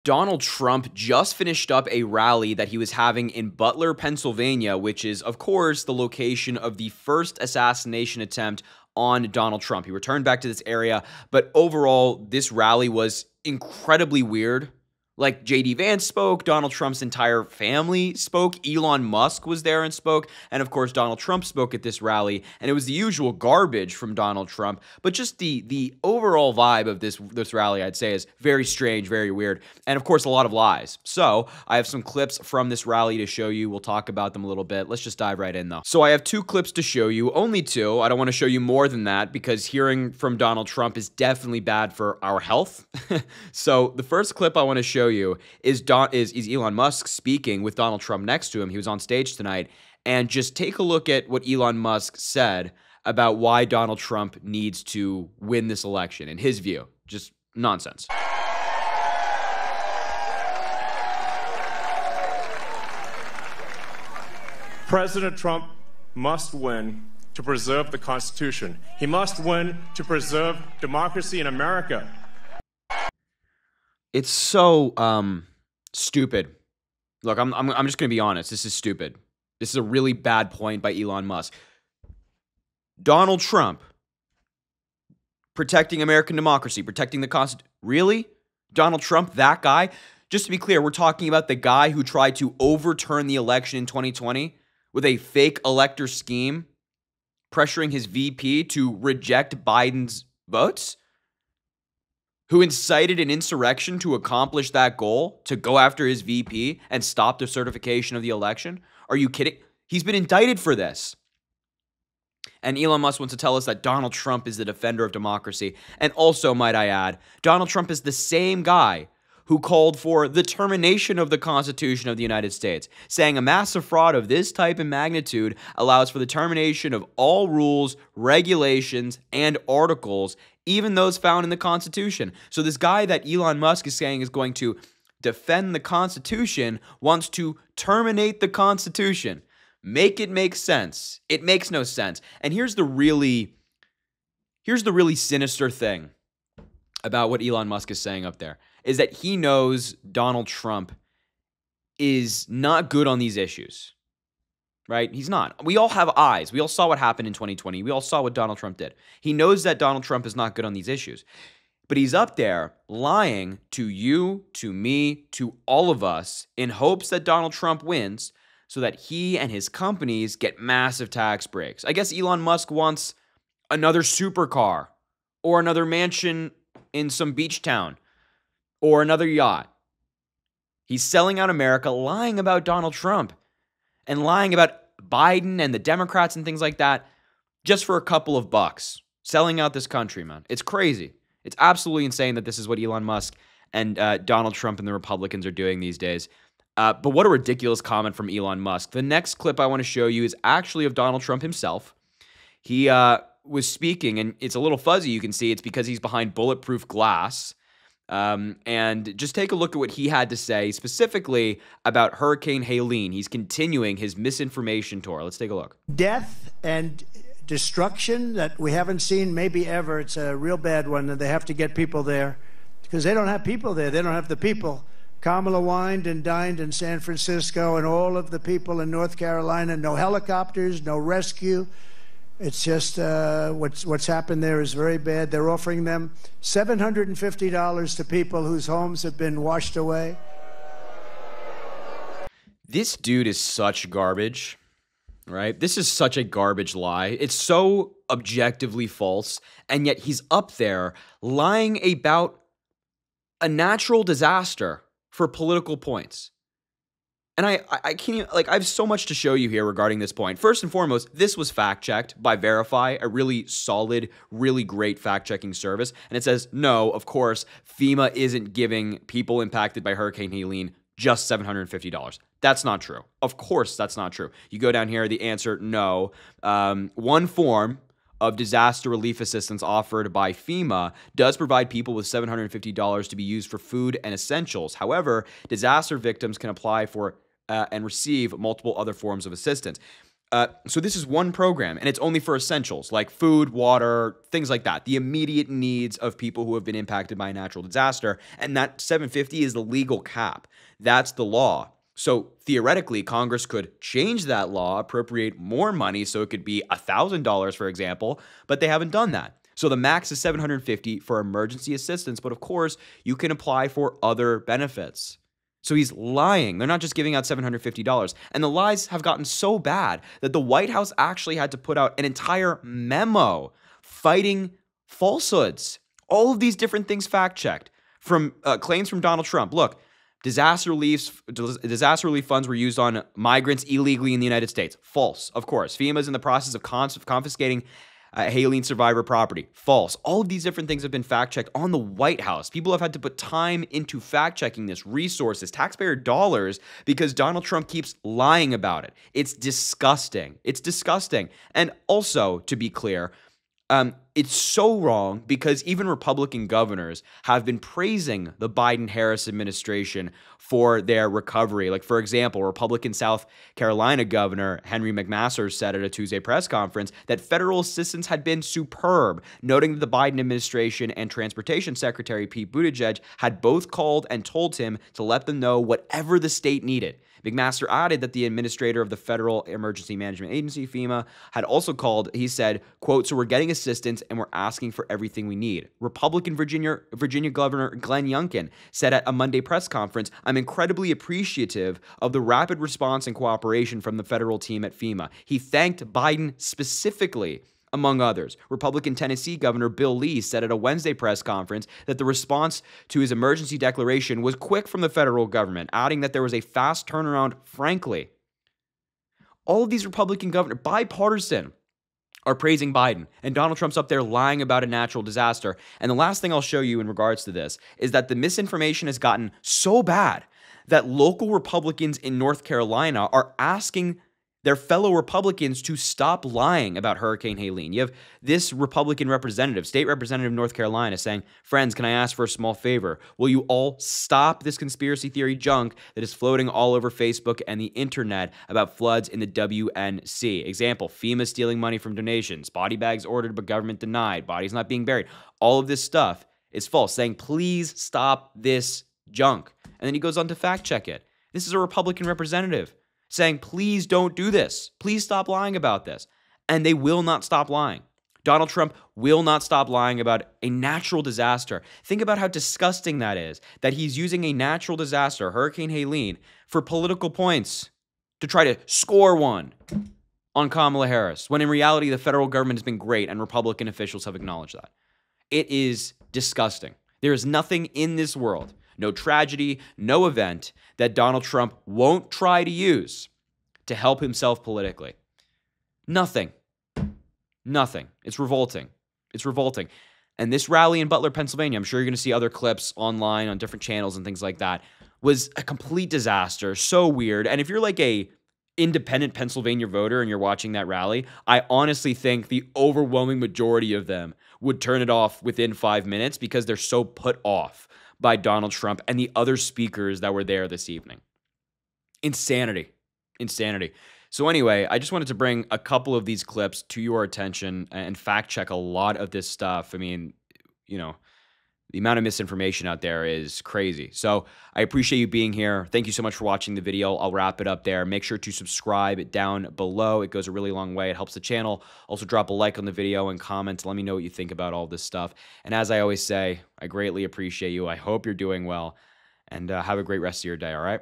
Donald Trump just finished up a rally that he was having in Butler, Pennsylvania, which is, of course, the location of the first assassination attempt on Donald Trump. He returned back to this area, but overall, this rally was incredibly weird. Like, J.D. Vance spoke, Donald Trump's entire family spoke, Elon Musk was there and spoke, and of course, Donald Trump spoke at this rally, and it was the usual garbage from Donald Trump, but just the overall vibe of this rally, I'd say, is very strange, very weird, and of course, a lot of lies. So, I have some clips from this rally to show you. We'll talk about them a little bit. Let's just dive right in, though. So, I have two clips to show you, only two. I don't want to show you more than that, because hearing from Donald Trump is definitely bad for our health. So, the first clip I want to show you is Elon Musk speaking with Donald Trump next to him. He was on stage tonight, and just take a look at what Elon Musk said about why Donald Trump needs to win this election, in his view. Just nonsense. President Trump must win to preserve the Constitution. He must win to preserve democracy in America. It's so stupid. Look, I'm just going to be honest. This is stupid. This is a really bad point by Elon Musk. Donald Trump protecting American democracy, protecting the Constitution. Really? Donald Trump, that guy? Just to be clear, we're talking about the guy who tried to overturn the election in 2020 with a fake elector scheme, pressuring his VP to reject Biden's votes? Who incited an insurrection to accomplish that goal, to go after his VP and stop the certification of the election? Are you kidding? He's been indicted for this. And Elon Musk wants to tell us that Donald Trump is the defender of democracy. And also, might I add, Donald Trump is the same guy who called for the termination of the Constitution of the United States, saying a massive fraud of this type and magnitude allows for the termination of all rules, regulations, and articles, even those found in the Constitution. So this guy that Elon Musk is saying is going to defend the Constitution wants to terminate the Constitution. Make it make sense. It makes no sense. And here's the really sinister thing about what Elon Musk is saying up there, is that he knows Donald Trump is not good on these issues, right? He's not. We all have eyes. We all saw what happened in 2020. We all saw what Donald Trump did. He knows that Donald Trump is not good on these issues, but he's up there lying to you, to me, to all of us in hopes that Donald Trump wins so that he and his companies get massive tax breaks. I guess Elon Musk wants another supercar or another mansion in some beach town or another yacht. He's selling out America, lying about Donald Trump and lying about Biden and the Democrats and things like that just for a couple of bucks. Selling out this country, man. It's crazy. It's absolutely insane that this is what Elon Musk and Donald Trump and the Republicans are doing these days. But what a ridiculous comment from Elon Musk. The next clip I want to show you is actually of Donald Trump himself. He was speaking, and it's a little fuzzy. You can see it's because he's behind bulletproof glass. And just take a look at what he had to say specifically about Hurricane Helene. He's continuing his misinformation tour. Let's take a look. Death and destruction that we haven't seen maybe ever. It's a real bad one, and they have to get people there because they don't have people there. They don't have the people. Kamala wined and dined in San Francisco, and all of the people in North Carolina. No helicopters, no rescue. It's just what's happened there is very bad. They're offering them $750 to people whose homes have been washed away. This dude is such garbage, right? This is such a garbage lie. It's so objectively false, and yet he's up there lying about a natural disaster for political points. And I can't, like, I have so much to show you here regarding this point. First and foremost, this was fact-checked by Verify, a really solid, really great fact-checking service. And it says, no, of course, FEMA isn't giving people impacted by Hurricane Helene just $750. That's not true. Of course, that's not true. You go down here, the answer, no. One form of disaster relief assistance offered by FEMA does provide people with $750 to be used for food and essentials. However, disaster victims can apply for and receive multiple other forms of assistance. So this is one program, and it's only for essentials like food, water, things like that, the immediate needs of people who have been impacted by a natural disaster. And that 750 is the legal cap. That's the law. So theoretically, Congress could change that law, appropriate more money so it could be $1,000, for example, but they haven't done that. So the max is $750 for emergency assistance, but of course, you can apply for other benefits. So he's lying. They're not just giving out $750. And the lies have gotten so bad that the White House actually had to put out an entire memo fighting falsehoods. All of these different things fact-checked from claims from Donald Trump. Look, disaster relief funds were used on migrants illegally in the United States. False, of course. FEMA is in the process of confiscating Haley survivor property. False. All of these different things have been fact-checked on the White House. People have had to put time into fact-checking this, resources, taxpayer dollars, because Donald Trump keeps lying about it. It's disgusting. It's disgusting. And also, to be clear, it's so wrong because even Republican governors have been praising the Biden-Harris administration for their recovery. Like, for example, Republican South Carolina Governor Henry McMaster said at a Tuesday press conference that federal assistance had been superb, noting that the Biden administration and Transportation Secretary Pete Buttigieg had both called and told him to let them know whatever the state needed. McMaster added that the administrator of the Federal Emergency Management Agency, FEMA, had also called. He said, quote, "So we're getting assistance and we're asking for everything we need." Republican Virginia Governor Glenn Youngkin said at a Monday press conference, "I'm incredibly appreciative of the rapid response and cooperation from the federal team at FEMA." He thanked Biden specifically. Among others, Republican Tennessee Governor Bill Lee said at a Wednesday press conference that the response to his emergency declaration was quick from the federal government, adding that there was a fast turnaround, frankly. All of these Republican governors, bipartisan, are praising Biden, and Donald Trump's up there lying about a natural disaster. And the last thing I'll show you in regards to this is that the misinformation has gotten so bad that local Republicans in North Carolina are asking their fellow Republicans to stop lying about Hurricane Helene. You have this Republican representative, state representative of North Carolina, saying, "Friends, can I ask for a small favor? Will you all stop this conspiracy theory junk that is floating all over Facebook and the internet about floods in the WNC?" Example, FEMA stealing money from donations, body bags ordered but government denied, bodies not being buried. All of this stuff is false, saying, please stop this junk. And then he goes on to fact check it. This is a Republican representative saying, please don't do this. Please stop lying about this. And they will not stop lying. Donald Trump will not stop lying about a natural disaster. Think about how disgusting that is, that he's using a natural disaster, Hurricane Helene, for political points to try to score one on Kamala Harris, when in reality, the federal government has been great and Republican officials have acknowledged that. It is disgusting. There is nothing in this world, no tragedy, no event that Donald Trump won't try to use to help himself politically. Nothing. Nothing. It's revolting. It's revolting. And this rally in Butler, Pennsylvania, I'm sure you're going to see other clips online on different channels and things like that, was a complete disaster. So weird. And if you're like a independent Pennsylvania voter and you're watching that rally, I honestly think the overwhelming majority of them would turn it off within 5 minutes because they're so put off by Donald Trump and the other speakers that were there this evening. Insanity. Insanity. So anyway, I just wanted to bring a couple of these clips to your attention and fact check a lot of this stuff. I mean, you know, the amount of misinformation out there is crazy. So I appreciate you being here. Thank you so much for watching the video. I'll wrap it up there. Make sure to subscribe down below. It goes a really long way. It helps the channel. Also drop a like on the video and comment. Let me know what you think about all this stuff. And as I always say, I greatly appreciate you. I hope you're doing well. And have a great rest of your day, all right?